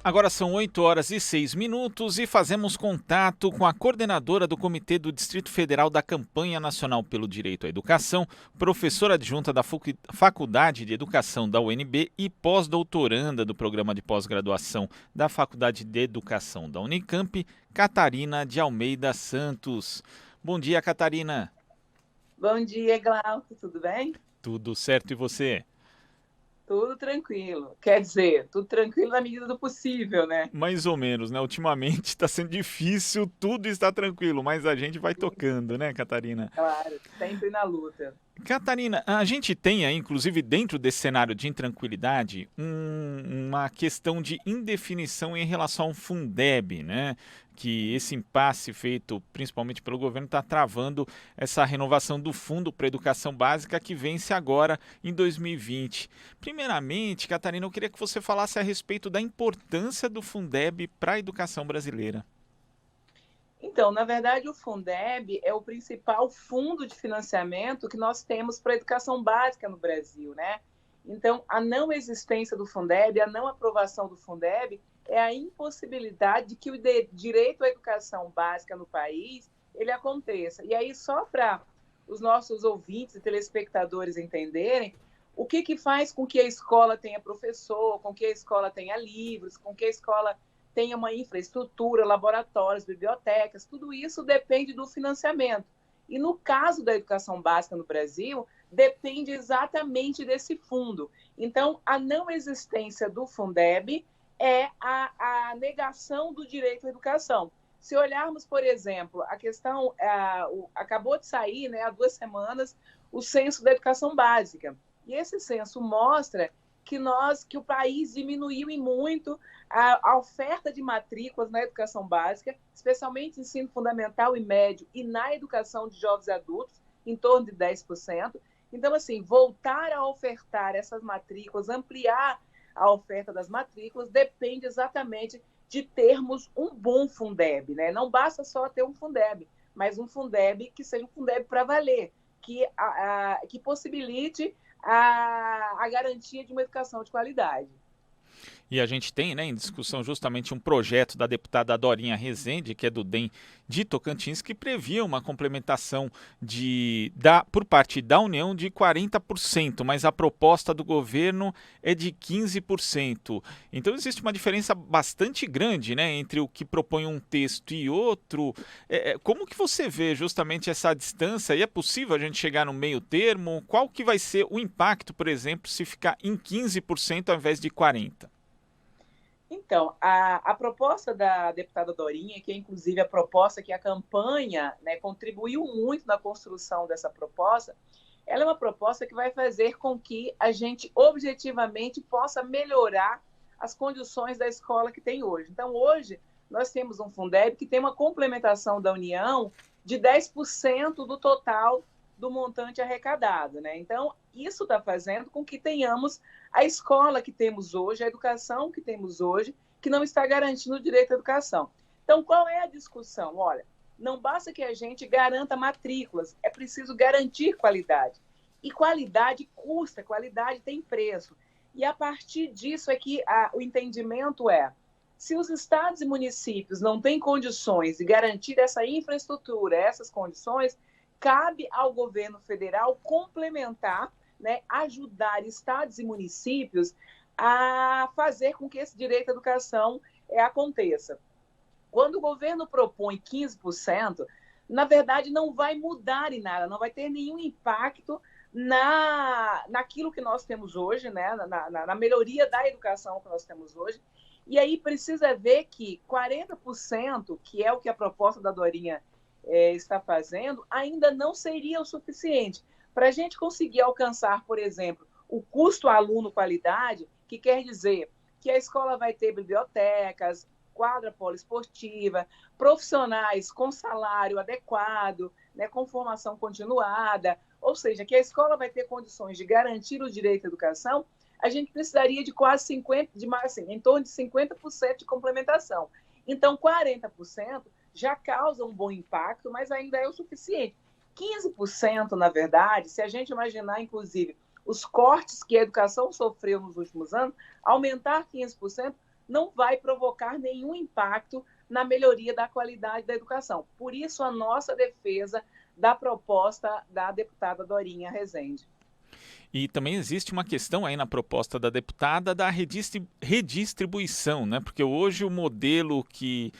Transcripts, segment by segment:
Agora são 8h06 e fazemos contato com a coordenadora do Comitê do Distrito Federal da Campanha Nacional pelo Direito à Educação, professora adjunta da Faculdade de Educação da UNB e pós-doutoranda do Programa de Pós-Graduação da Faculdade de Educação da Unicamp, Catarina de Almeida Santos. Bom dia, Catarina. Bom dia, Glauco, tudo bem? Tudo certo e você? Tudo tranquilo. Quer dizer, tudo tranquilo na medida do possível, né? Mais ou menos, né? Ultimamente está sendo difícil, tudo está tranquilo, mas a gente vai tocando, né, Catarina? Claro, sempre na luta. Catarina, a gente tem aí, inclusive dentro desse cenário de intranquilidade, uma questão de indefinição em relação ao Fundeb, né? Que esse impasse feito principalmente pelo governo está travando essa renovação do Fundo para a Educação Básica que vence agora em 2020. Primeiramente, Catarina, eu queria que você falasse a respeito da importância do Fundeb para a educação brasileira. Então, na verdade, o Fundeb é o principal fundo de financiamento que nós temos para a educação básica no Brasil, né? Então, a não existência do Fundeb, a não aprovação do Fundeb é a impossibilidade de que o direito à educação básica no país ele aconteça. E aí, só para os nossos ouvintes e telespectadores entenderem, o que faz com que a escola tenha professor, com que a escola tenha livros, com que a escola tenha uma infraestrutura, laboratórios, bibliotecas, tudo isso depende do financiamento. E no caso da educação básica no Brasil, depende exatamente desse fundo. Então, a não existência do Fundeb é a negação do direito à educação. Se olharmos, por exemplo, a questão, acabou de sair, né, há 2 semanas, o censo da educação básica. E esse censo mostra que o país diminuiu em muito a oferta de matrículas na educação básica, especialmente ensino fundamental e médio e na educação de jovens e adultos, em torno de 10%. Então, assim, voltar a ofertar essas matrículas, ampliar a oferta das matrículas, depende exatamente de termos um bom Fundeb, né? Não basta só ter um Fundeb, mas um Fundeb que seja um Fundeb para valer, que possibilite a garantia de uma educação de qualidade. E a gente tem, né, em discussão justamente um projeto da deputada Dorinha Rezende, que é do DEM de Tocantins, que previa uma complementação por parte da União de 40%, mas a proposta do governo é de 15%. Então existe uma diferença bastante grande, né, entre o que propõe um texto e outro. Como que você vê justamente essa distância? E é possível a gente chegar no meio termo? Qual que vai ser o impacto, por exemplo, se ficar em 15% ao invés de 40%? Então, a proposta da deputada Dorinha, que é inclusive a proposta que a campanha, né, contribuiu muito na construção dessa proposta, ela é uma proposta que vai fazer com que a gente objetivamente possa melhorar as condições da escola que tem hoje. Então, hoje, nós temos um Fundeb que tem uma complementação da União de 10% do total do montante arrecadado, né? Então, isso está fazendo com que tenhamos a escola que temos hoje, a educação que temos hoje, que não está garantindo o direito à educação. Então, qual é a discussão? Olha, não basta que a gente garanta matrículas, é preciso garantir qualidade. E qualidade custa, qualidade tem preço. E a partir disso é que o entendimento é, se os estados e municípios não têm condições de garantir essa infraestrutura, essas condições, cabe ao governo federal complementar, né, ajudar estados e municípios a fazer com que esse direito à educação aconteça. Quando o governo propõe 15%, na verdade não vai mudar em nada, não vai ter nenhum impacto naquilo que nós temos hoje, né, na melhoria da educação que nós temos hoje. E aí precisa ver que 40%, que é o que a proposta da Dorinha está fazendo, ainda não seria o suficiente. Para a gente conseguir alcançar, por exemplo, o custo aluno-qualidade, que quer dizer que a escola vai ter bibliotecas, quadra poliesportiva, profissionais com salário adequado, né, com formação continuada, ou seja, que a escola vai ter condições de garantir o direito à educação, a gente precisaria de quase 50%, em torno de 50% de complementação. Então, 40% já causa um bom impacto, mas ainda é o suficiente. 15%, na verdade, se a gente imaginar, inclusive, os cortes que a educação sofreu nos últimos anos, aumentar 15% não vai provocar nenhum impacto na melhoria da qualidade da educação. Por isso, a nossa defesa da proposta da deputada Dorinha Rezende. E também existe uma questão aí na proposta da deputada da redistribuição, né? Porque hoje o modelo que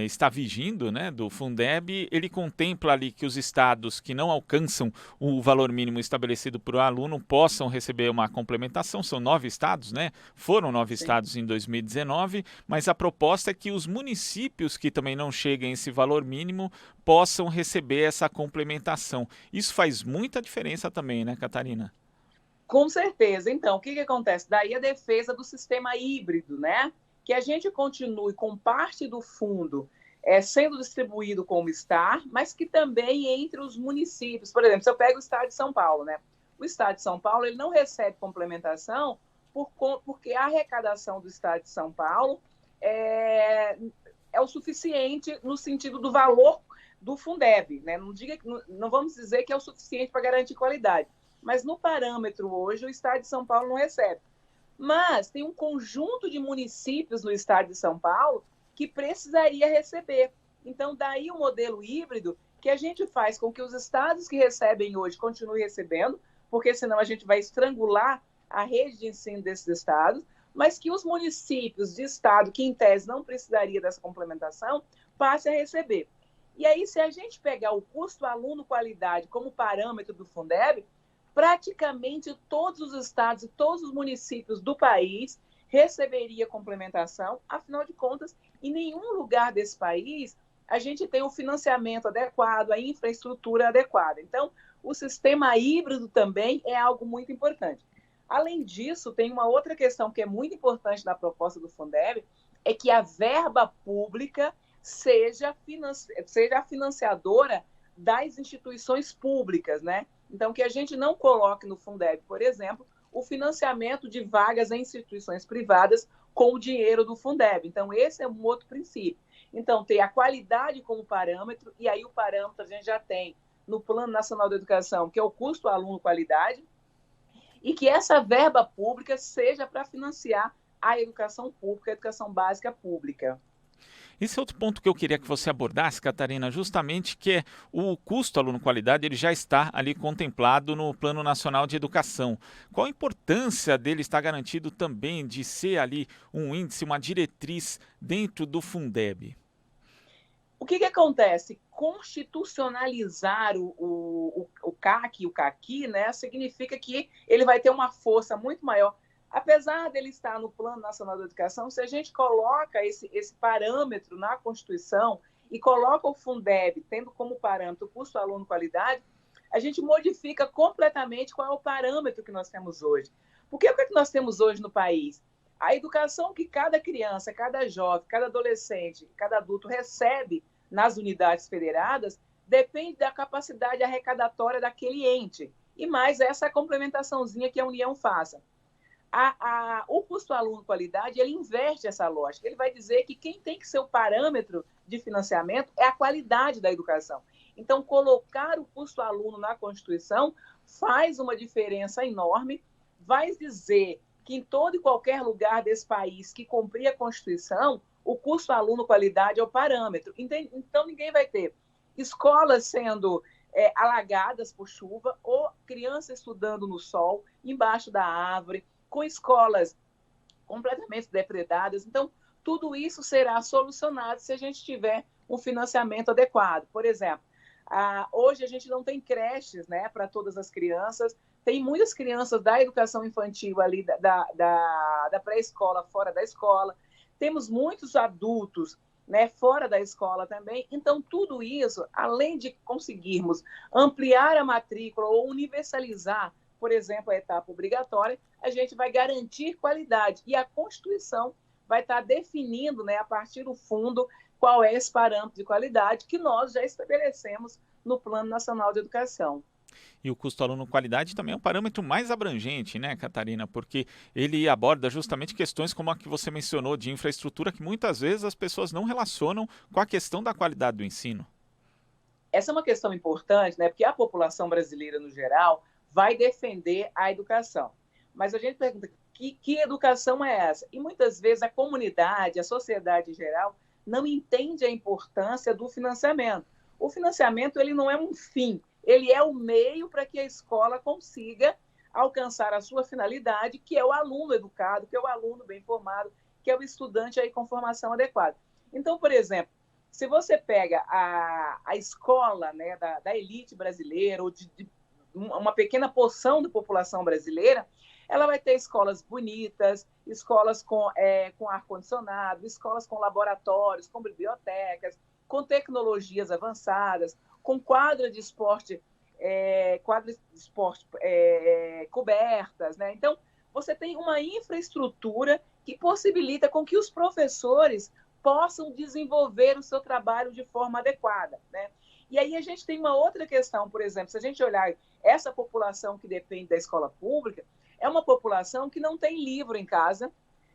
está vigindo, né, do Fundeb, ele contempla ali que os estados que não alcançam o valor mínimo estabelecido por aluno possam receber uma complementação. São 9 estados, né? Foram 9 Sim. estados em 2019, mas a proposta é que os municípios que também não cheguem a esse valor mínimo possam receber essa complementação. Isso faz muita diferença também, né, Catarina? Com certeza. Então, o que acontece? Daí a defesa do sistema híbrido, né? Que a gente continue com parte do fundo sendo distribuído como está, mas que também entre os municípios. Por exemplo, se eu pego o estado de São Paulo, né? O estado de São Paulo ele não recebe complementação porque a arrecadação do estado de São Paulo é o suficiente no sentido do valor do Fundeb, né? Não vamos dizer que é o suficiente para garantir qualidade, mas no parâmetro hoje o estado de São Paulo não recebe. Mas tem um conjunto de municípios no estado de São Paulo que precisaria receber. Então, daí o modelo híbrido que a gente faz com que os estados que recebem hoje continuem recebendo, porque senão a gente vai estrangular a rede de ensino desses estados, mas que os municípios de estado que, em tese, não precisaria dessa complementação, passem a receber. E aí, se a gente pegar o custo aluno-qualidade como parâmetro do Fundeb, praticamente todos os estados e todos os municípios do país receberia complementação. Afinal de contas, em nenhum lugar desse país a gente tem o financiamento adequado, a infraestrutura adequada. Então, o sistema híbrido também é algo muito importante. Além disso, tem uma outra questão que é muito importante na proposta do Fundeb, é que a verba pública seja a financiadora das instituições públicas, né? Então, que a gente não coloque no Fundeb, por exemplo, o financiamento de vagas em instituições privadas com o dinheiro do Fundeb. Então, esse é um outro princípio. Então, ter a qualidade como parâmetro, e aí o parâmetro a gente já tem no Plano Nacional da Educação, que é o custo aluno-qualidade, e que essa verba pública seja para financiar a educação pública, a educação básica pública. Esse é outro ponto que eu queria que você abordasse, Catarina, justamente que é o custo aluno-qualidade, ele já está ali contemplado no Plano Nacional de Educação. Qual a importância dele estar garantido também de ser ali um índice, uma diretriz dentro do Fundeb? O que acontece? Constitucionalizar o CAC e o CAQui, né, significa que ele vai ter uma força muito maior. Apesar dele estar no Plano Nacional da Educação, se a gente coloca esse parâmetro na Constituição e coloca o Fundeb tendo como parâmetro o custo aluno-qualidade, a gente modifica completamente qual é o parâmetro que nós temos hoje. Porque o que nós temos hoje no país? A educação que cada criança, cada jovem, cada adolescente, cada adulto recebe nas unidades federadas depende da capacidade arrecadatória daquele ente. E mais essa complementaçãozinha que a União faça. O custo aluno-qualidade, ele inverte essa lógica. Ele vai dizer que quem tem que ser o parâmetro de financiamento é a qualidade da educação. Então, colocar o custo aluno na Constituição faz uma diferença enorme, vai dizer que em todo e qualquer lugar desse país que cumprir a Constituição, o custo aluno-qualidade é o parâmetro. Então, ninguém vai ter escolas sendo alagadas por chuva ou crianças estudando no sol, embaixo da árvore, com escolas completamente depredadas. Então, tudo isso será solucionado se a gente tiver um financiamento adequado. Por exemplo, hoje a gente não tem creches, né, para todas as crianças. Tem muitas crianças da educação infantil ali, da pré-escola, fora da escola. Temos muitos adultos, né, fora da escola também. Então, tudo isso, além de conseguirmos ampliar a matrícula ou universalizar, por exemplo, a etapa obrigatória, a gente vai garantir qualidade. E a Constituição vai estar definindo, né, a partir do fundo, qual é esse parâmetro de qualidade que nós já estabelecemos no Plano Nacional de Educação. E o custo aluno-qualidade também é um parâmetro mais abrangente, né, Catarina? Porque ele aborda justamente questões como a que você mencionou de infraestrutura, que muitas vezes as pessoas não relacionam com a questão da qualidade do ensino. Essa é uma questão importante, né, porque a população brasileira, no geral, vai defender a educação. Mas a gente pergunta que educação é essa? E muitas vezes a comunidade, a sociedade em geral, não entende a importância do financiamento. O financiamento ele não é um fim, ele é o meio para que a escola consiga alcançar a sua finalidade, que é o aluno educado, que é o aluno bem formado, que é o estudante aí com formação adequada. Então, por exemplo, se você pega a escola, né, da elite brasileira, ou de uma pequena porção da população brasileira, ela vai ter escolas bonitas, escolas com ar-condicionado, escolas com laboratórios, com bibliotecas, com tecnologias avançadas, com quadras de esporte cobertas, né? Então, você tem uma infraestrutura que possibilita com que os professores possam desenvolver o seu trabalho de forma adequada, né? E aí a gente tem uma outra questão, por exemplo, se a gente olhar essa população que depende da escola pública, é uma população que não tem livro em casa,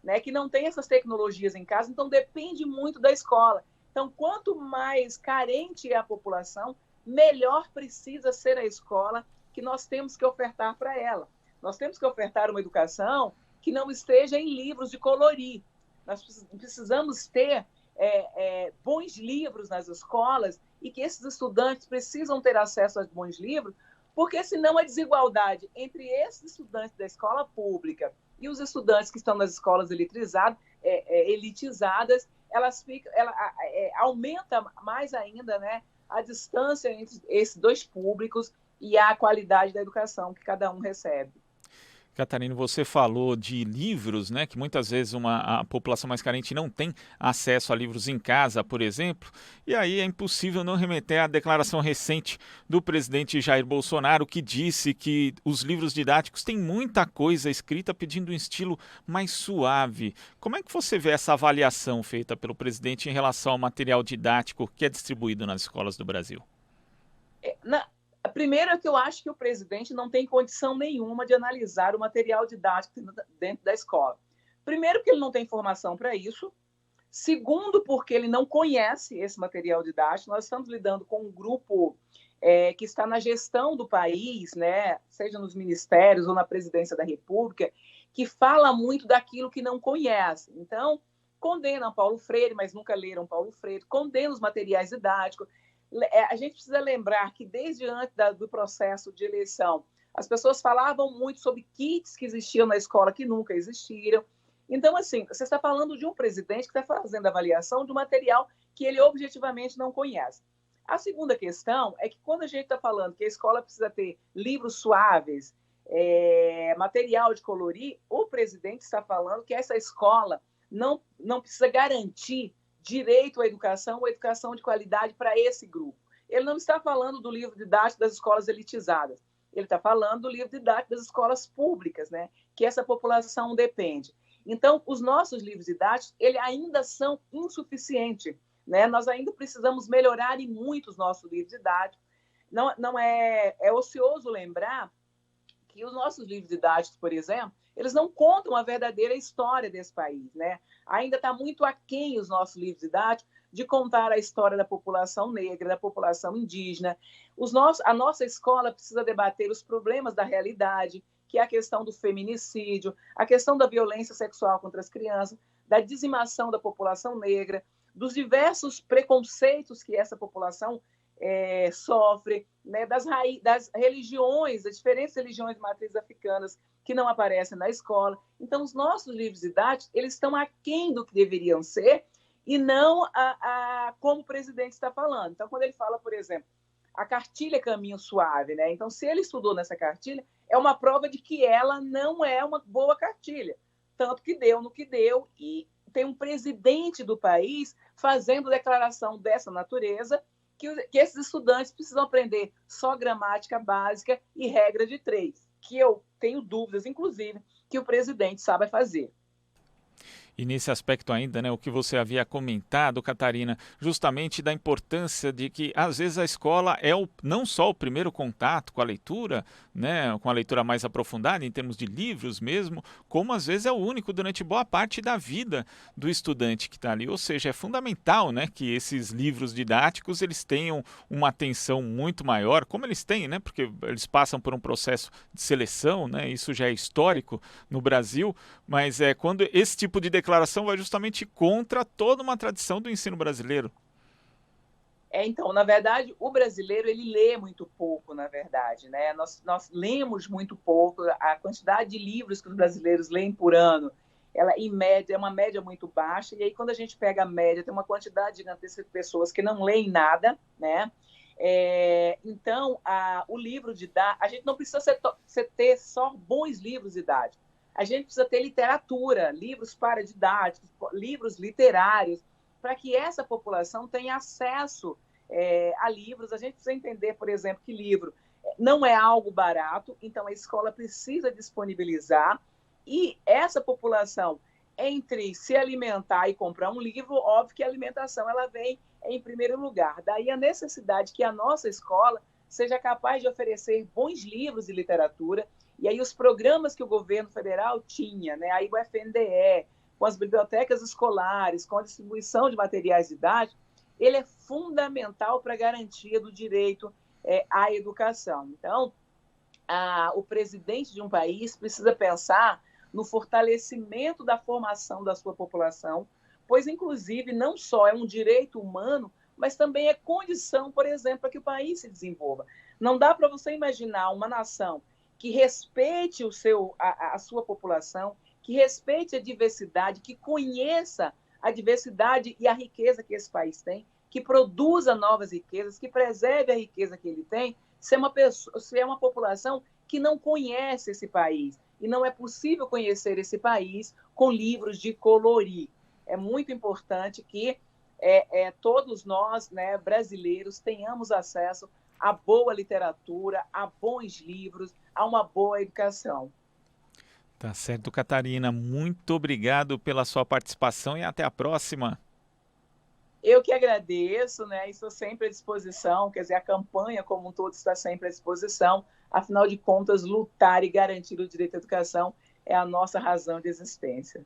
né, que não tem essas tecnologias em casa, então depende muito da escola. Então, quanto mais carente é a população, melhor precisa ser a escola que nós temos que ofertar para ela. Nós temos que ofertar uma educação que não esteja em livros de colorir. Nós precisamos ter bons livros nas escolas e que esses estudantes precisam ter acesso a bons livros, porque senão a desigualdade entre esses estudantes da escola pública e os estudantes que estão nas escolas elitizadas, ela aumenta mais ainda, né, a distância entre esses dois públicos e a qualidade da educação que cada um recebe. Catarina, você falou de livros, né, que muitas vezes a população mais carente não tem acesso a livros em casa, por exemplo, e aí é impossível não remeter à declaração recente do presidente Jair Bolsonaro, que disse que os livros didáticos têm muita coisa escrita pedindo um estilo mais suave. Como é que você vê essa avaliação feita pelo presidente em relação ao material didático que é distribuído nas escolas do Brasil? Primeiro é que eu acho que o presidente não tem condição nenhuma de analisar o material didático dentro da escola. Primeiro, porque ele não tem formação para isso. Segundo, porque ele não conhece esse material didático. Nós estamos lidando com um grupo que está na gestão do país, né, seja nos ministérios ou na presidência da República, que fala muito daquilo que não conhece. Então, condenam Paulo Freire, mas nunca leram Paulo Freire, condenam os materiais didáticos. A gente precisa lembrar que desde antes do processo de eleição, as pessoas falavam muito sobre kits que existiam na escola que nunca existiram. Então, assim, você está falando de um presidente que está fazendo avaliação de um material que ele objetivamente não conhece. A segunda questão é que quando a gente está falando que a escola precisa ter livros suaves, material de colorir, o presidente está falando que essa escola não precisa garantir direito à educação ou educação de qualidade para esse grupo. Ele não está falando do livro didático das escolas elitizadas. Ele está falando do livro didático das escolas públicas, né, que essa população depende. Então, os nossos livros didáticos ainda são insuficientes, né? Nós ainda precisamos melhorar em muito os nossos livros didáticos. Não é ocioso lembrar que os nossos livros didáticos, por exemplo, eles não contam a verdadeira história desse país, né? Ainda está muito aquém os nossos livros didáticos de contar a história da população negra, da população indígena. A nossa escola precisa debater os problemas da realidade, que é a questão do feminicídio, a questão da violência sexual contra as crianças, da dizimação da população negra, dos diversos preconceitos que essa população sofre, né, das religiões, das diferentes religiões de matrizes africanas que não aparecem na escola. Então, os nossos livros didáticos, eles estão aquém do que deveriam ser e não como o presidente está falando. Então, quando ele fala, por exemplo, a cartilha Caminho Suave, né? Então, se ele estudou nessa cartilha, é uma prova de que ela não é uma boa cartilha. Tanto que deu no que deu e tem um presidente do país fazendo declaração dessa natureza que esses estudantes precisam aprender só gramática básica e regra de 3, que eu tenho dúvidas, inclusive, que o presidente sabe fazer. E nesse aspecto ainda, né, o que você havia comentado, Catarina, justamente da importância de que às vezes a escola é não só o primeiro contato com a leitura, né, com a leitura mais aprofundada em termos de livros mesmo, como às vezes é o único durante boa parte da vida do estudante que está ali. Ou seja, é fundamental, né, que esses livros didáticos eles tenham uma atenção muito maior, como eles têm, né, porque eles passam por um processo de seleção, né, isso já é histórico no Brasil, mas é quando esse tipo de declaração vai justamente contra toda uma tradição do ensino brasileiro. Então, na verdade, o brasileiro ele lê muito pouco, na verdade, né? Nós lemos muito pouco. A quantidade de livros que os brasileiros leem por ano, ela em média é uma média muito baixa. E aí, quando a gente pega a média, tem uma quantidade gigantesca de pessoas que não leem nada, né? Então, o livro didático, a gente não precisa ter só bons livros didáticos. A gente precisa ter literatura, livros paradidáticos, livros literários, para que essa população tenha acesso a livros. A gente precisa entender, por exemplo, que livro não é algo barato, então a escola precisa disponibilizar, e essa população, entre se alimentar e comprar um livro, óbvio que a alimentação ela vem em primeiro lugar. Daí a necessidade que a nossa escola seja capaz de oferecer bons livros de literatura. E aí os programas que o governo federal tinha, né, aí o FNDE, com as bibliotecas escolares, com a distribuição de materiais didáticos, ele é fundamental para a garantia do direito à educação. Então, o presidente de um país precisa pensar no fortalecimento da formação da sua população, pois, inclusive, não só é um direito humano, mas também é condição, por exemplo, para que o país se desenvolva. Não dá para você imaginar uma nação que respeite a sua população, que respeite a diversidade, que conheça a diversidade e a riqueza que esse país tem, que produza novas riquezas, que preserve a riqueza que ele tem, se é uma população que não conhece esse país. E não é possível conhecer esse país com livros de colorir. É muito importante que todos nós, né, brasileiros, tenhamos acesso a boa literatura, a bons livros, a uma boa educação. Tá certo, Catarina. Muito obrigado pela sua participação e até a próxima. Eu que agradeço, né? Estou sempre à disposição, quer dizer, a campanha como um todo está sempre à disposição. Afinal de contas, lutar e garantir o direito à educação é a nossa razão de existência.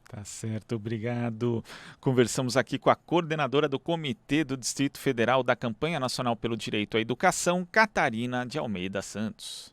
Tá certo, obrigado. Conversamos aqui com a coordenadora do Comitê do Distrito Federal da Campanha Nacional pelo Direito à Educação, Catarina de Almeida Santos.